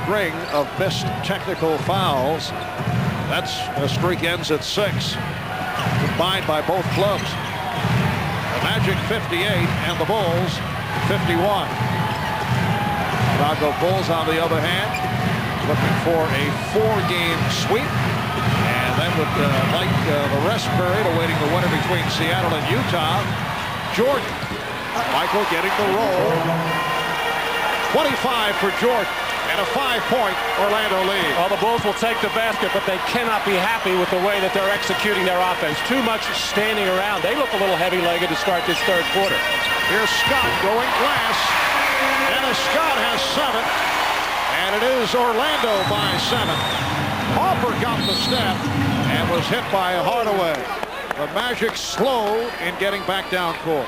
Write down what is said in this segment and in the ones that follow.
string of missed technical fouls. The streak ends at 6, combined by both clubs. The Magic 58 and the Bulls 51. Chicago Bulls, on the other hand, looking for a 4-game sweep, and then would like the rest period awaiting the winner between Seattle and Utah. Jordan. Michael getting the roll. 25 for Jordan, and a 5-point Orlando lead. Well, the Bulls will take the basket, but they cannot be happy with the way that they're executing their offense. Too much standing around. They look a little heavy-legged to start this third quarter. Here's Scott going glass. Dennis Scott has 7, and it is Orlando by 7. Harper got the step and was hit by Hardaway. The Magic slow in getting back down court.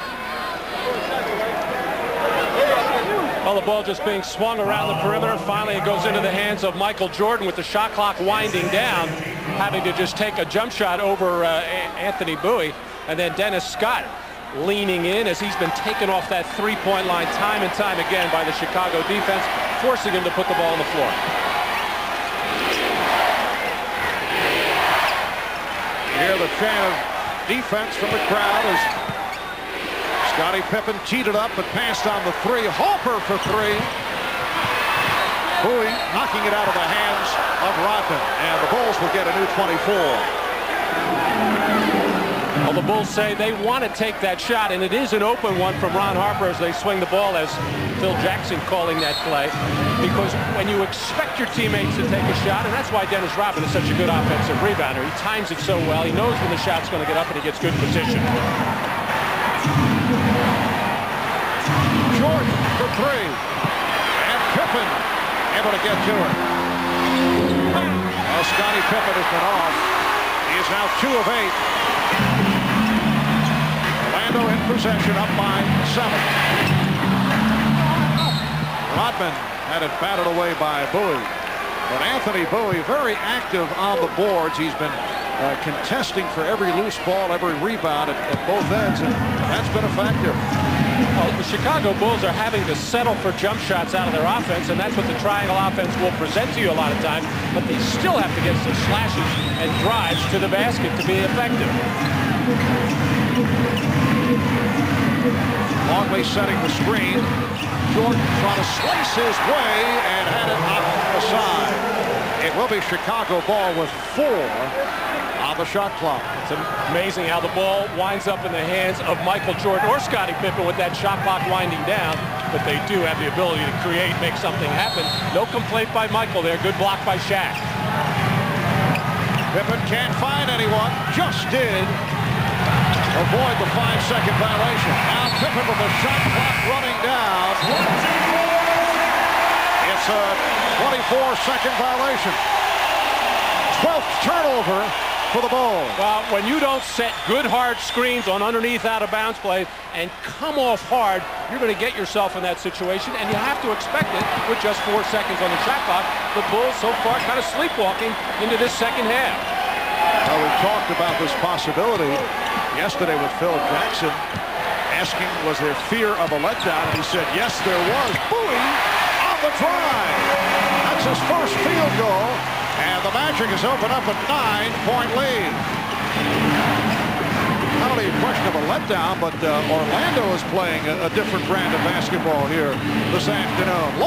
Well, the ball just being swung around the perimeter. Finally, it goes into the hands of Michael Jordan with the shot clock winding down, having to just take a jump shot over Anthony Bowie. And then Dennis Scott leaning in as he's been taken off that three-point line time and time again by the Chicago defense, forcing him to put the ball on the floor. You hear the chant of defense from the crowd as Scottie Pippen teed it up but passed on the 3. Harper for 3. Bowie knocking it out of the hands of Rodman, and the Bulls will get a new 24. Well, the Bulls say they want to take that shot, and it is an open one from Ron Harper as they swing the ball, as Phil Jackson calling that play, because when you expect your teammates to take a shot, and that's why Dennis Rodman is such a good offensive rebounder. He times it so well. He knows when the shot's going to get up, and he gets good position. Jordan for 3, and Pippen able to get to it. Well, Scottie Pippen has been off. He is now 2 of 8. Orlando in possession, up by 7. Rodman had it batted away by Bowie. But Anthony Bowie very active on the boards. He's been contesting for every loose ball, every rebound at both ends, and that's been effective. Well, the Chicago Bulls are having to settle for jump shots out of their offense, and that's what the triangle offense will present to you a lot of times, but they still have to get some slashes and drives to the basket to be effective. Longley setting the screen. Jordan trying to slice his way and had it off the side. It will be Chicago ball with 4 on the shot clock. It's amazing how the ball winds up in the hands of Michael Jordan or Scottie Pippen with that shot clock winding down, but they do have the ability to create, make something happen. No complaint by Michael there. Good block by Shaq. Pippen can't find anyone. Just did avoid the 5-second violation. Now Pippen with the shot clock running down. It's a 24-second violation. 12th turnover for the Bulls. Well, when you don't set good hard screens on underneath out-of-bounds play and come off hard, you're going to get yourself in that situation, and you have to expect it with just 4 seconds on the shot clock. The Bulls so far kind of sleepwalking into this second half. Well, we talked about this possibility yesterday with Phil Jackson, asking was there fear of a letdown, and he said yes there was. Bowie on the drive. That's his first field goal. And the Magic has opened up a 9-point lead. Not only a question of a letdown, but Orlando is playing a different brand of basketball here this afternoon.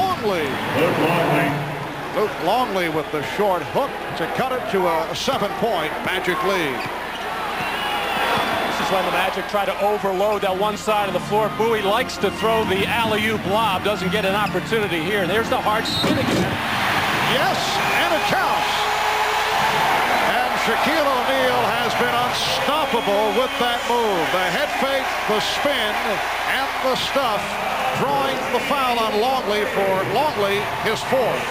Luke Longley with the short hook to cut it to a 7-point Magic lead. This is when the Magic try to overload that one side of the floor. Bowie likes to throw the alley-oop lob, doesn't get an opportunity here. And there's the hard spin again. Yes, and it counts. And Shaquille O'Neal has been unstoppable with that move. The head fake, the spin, and the stuff, drawing the foul on Longley for Longley, his 4th.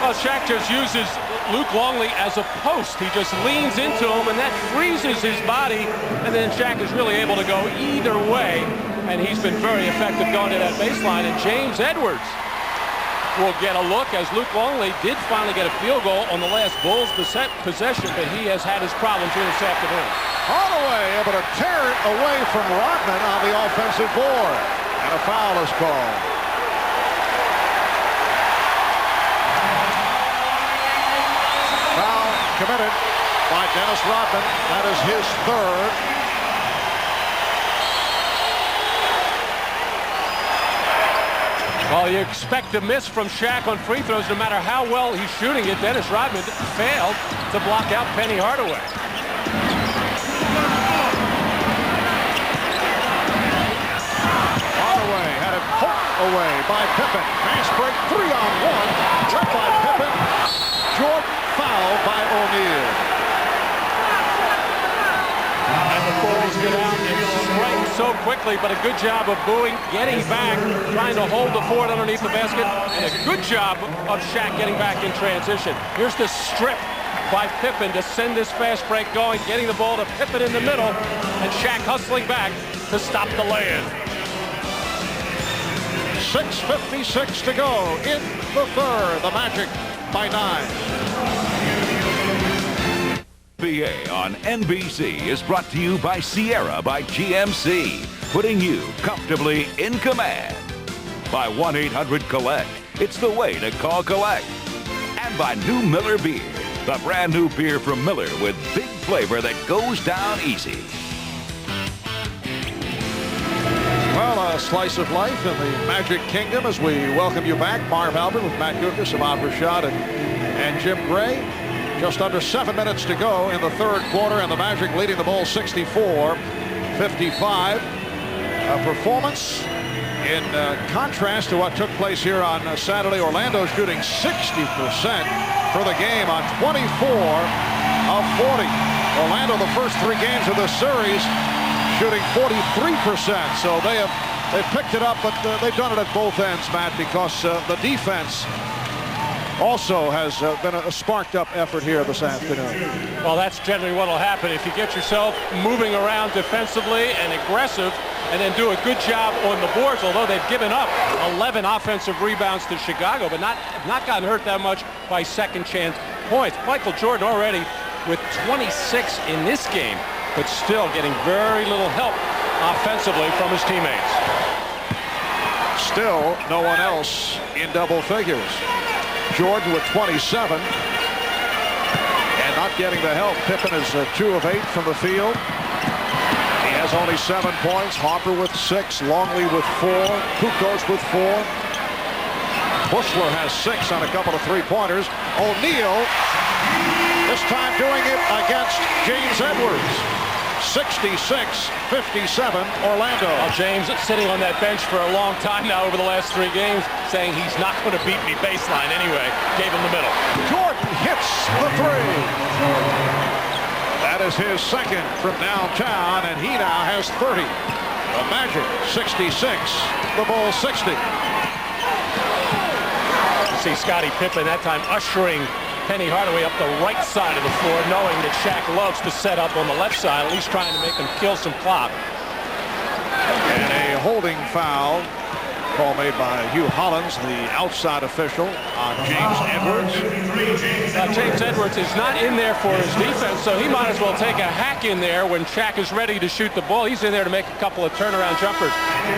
Well, Shaq just uses Luke Longley as a post. He just leans into him, and that freezes his body, and then Shaq is really able to go either way, and he's been very effective going to that baseline. And James Edwards will get a look, as Luke Longley did finally get a field goal on the last Bulls possession, but he has had his problems here this afternoon. Hardaway able to tear it away from Rodman on the offensive board, and a foul is called. committed by Dennis Rodman. That is his third. Well, you expect a miss from Shaq on free throws no matter how well he's shooting it. Dennis Rodman failed to block out Penny Hardaway. Hardaway had it poked away by Pippen. Fast break, 3-on-1. Left by Pippen. Jordan fouled by O'Neal. And the Bulls get out and strike so quickly, but a good job of Bowie getting back, trying to hold the forward underneath the basket, and a good job of Shaq getting back in transition. Here's the strip by Pippen to send this fast break going, getting the ball to Pippen in the middle, and Shaq hustling back to stop the lay-in. 6:56 to go in the third. The Magic by 9. NBA on NBC is brought to you by Sierra by GMC, putting you comfortably in command. By 1-800-COLLECT, it's the way to call collect. And by New Miller Beer, the brand new beer from Miller with big flavor that goes down easy. Well, a slice of life in the Magic Kingdom as we welcome you back. Marv Albert with Matt Guokas, Ahmad Rashad, and Jim Gray. Just under 7 minutes to go in the third quarter, and the Magic leading the Bulls 64-55. A performance in contrast to what took place here on Saturday. Orlando shooting 60% for the game on 24 of 40. Orlando, the first 3 games of this series, shooting 43%. So they've picked it up, but they've done it at both ends, Matt, because the defense also has been a sparked up effort here this afternoon. Well, that's generally what will happen if you get yourself moving around defensively and aggressive and then do a good job on the boards, although they've given up 11 offensive rebounds to Chicago, but not gotten hurt that much by second chance points. Michael Jordan already with 26 in this game, but still getting very little help offensively from his teammates. Still no one else in double figures. Jordan with 27 and not getting the help. Pippen is 2 of 8 from the field. He has only 7 points. Harper with 6, Longley with 4, Kukoc with 4. Bushler has 6 on a couple of 3-pointers. O'Neal this time doing it against James Edwards. 66-57 Orlando. Well, James sitting on that bench for a long time now over the last 3 games, saying he's not going to beat me baseline anyway. Gave him the middle. Jordan hits the 3. That is his second from downtown, and he now has 30. The Magic 66, the Bulls 60. You see Scottie Pippen that time ushering Penny Hardaway up the right side of the floor, knowing that Shaq loves to set up on the left side, at least trying to make him kill some clock. And a holding foul call made by Hugh Hollins, the outside official, on James Edwards. James Edwards is not in there for his defense, so he might as well take a hack in there when Shaq is ready to shoot the ball. He's in there to make a couple of turnaround jumpers.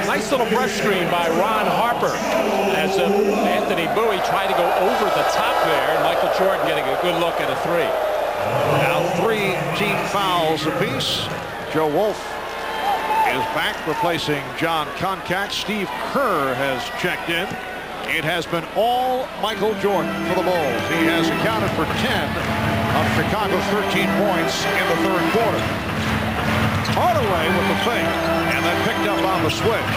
Nice little brush screen by Ron Harper as Anthony Bowie tried to go over the top there, and Michael Jordan getting a good look at a 3. Now 3 team fouls apiece. Joe Wolf is back, replacing John Koncak. Steve Kerr has checked in. It has been all Michael Jordan for the Bulls. He has accounted for 10 of Chicago's 13 points in the third quarter. Hardaway with the fake, and then picked up on the switch.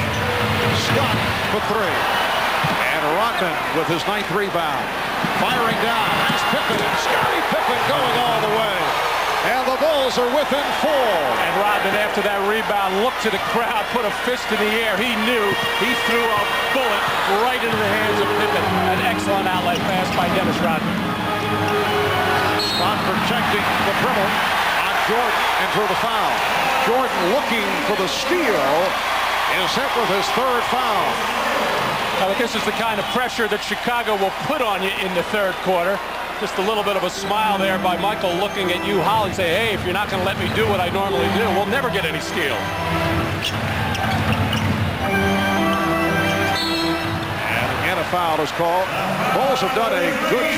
Scott for 3. And Rodman with his 9th rebound. Firing down, has Pippen, and Scottie Pippen going all the way. And the Bulls are within 4. And Rodman, after that rebound, looked to the crowd, put a fist in the air. He knew he threw a bullet right into the hands of Pippen. An excellent outlet pass by Dennis Rodman. Scott protecting the dribble on Jordan and drew the foul. Jordan looking for the steal is hit with his 3rd foul. Now, this is the kind of pressure that Chicago will put on you in the third quarter. Just a little bit of a smile there by Michael looking at Hugh Hollins, say, hey, if you're not going to let me do what I normally do, we'll never get any steal. And again, a foul is called. Bulls have done a good job.